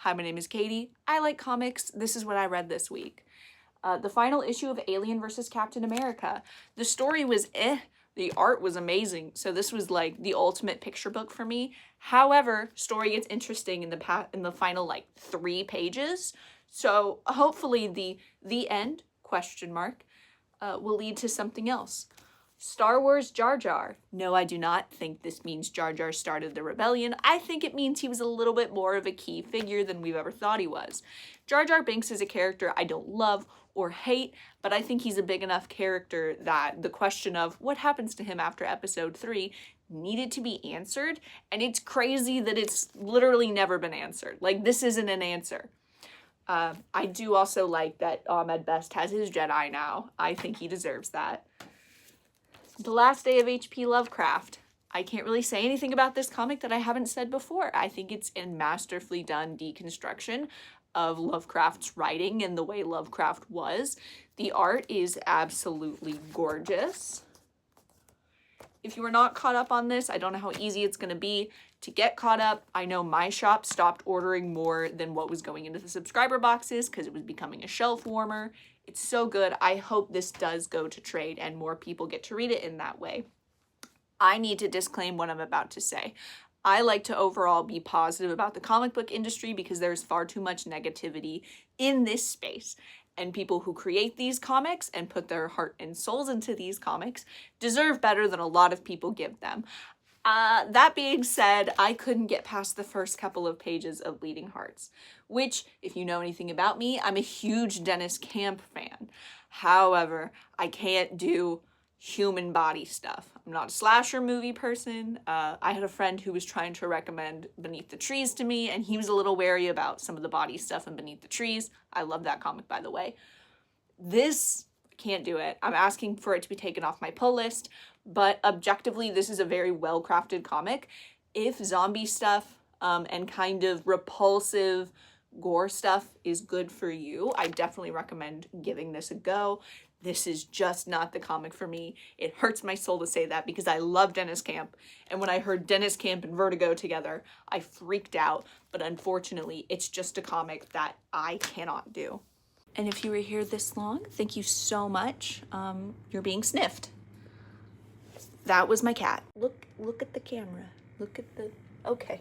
Hi, my name is Katie. I like comics. This is what I read this week. The final issue of Alien vs. Captain America. The story was the art was amazing. So this was like the ultimate picture book for me. However, story gets interesting in the final like 3 pages. So hopefully the end question mark will lead to something else. Star Wars Jar Jar. No, I do not think this means Jar Jar started the rebellion. I think it means he was a little bit more of a key figure than we've ever thought he was. Jar Jar Binks is a character I don't love or hate, but I think he's a big enough character that the question of what happens to him after episode 3 needed to be answered, and it's crazy that it's literally never been answered. Like, this isn't an answer. I do also like that Ahmed Best has his Jedi now. I think he deserves that. The Last Day of H.P. Lovecraft. I can't really say anything about this comic that I haven't said before. I think it's a masterfully done deconstruction of Lovecraft's writing and the way Lovecraft was. The art is absolutely gorgeous. If you were not caught up on this, I don't know how easy it's going to be to get caught up. I know my shop stopped ordering more than what was going into the subscriber boxes because it was becoming a shelf warmer. It's so good. I hope this does go to trade and more people get to read it in that way. I need to disclaim what I'm about to say. I like to overall be positive about the comic book industry because there's far too much negativity in this space. And people who create these comics and put their heart and souls into these comics deserve better than a lot of people give them. That being said, I couldn't get past the first couple of pages of Bleeding Hearts, which, if you know anything about me, I'm a huge Dennis Camp fan. However, I can't do human body stuff. I'm not a slasher movie person. I had a friend who was trying to recommend Beneath the Trees to me, and he was a little wary about some of the body stuff in Beneath the Trees. I love that comic, by the way. This, can't do it. I'm asking for it to be taken off my pull list, but objectively, this is a very well-crafted comic. If zombie stuff and kind of repulsive gore stuff is good for you, I definitely recommend giving this a go. This is just not the comic for me. It hurts my soul to say that because I love Dennis Camp. And when I heard Dennis Camp and Vertigo together, I freaked out. But unfortunately, it's just a comic that I cannot do. And if you were here this long, thank you so much. You're being sniffed. That was my cat. Look at the camera. Look at the, okay.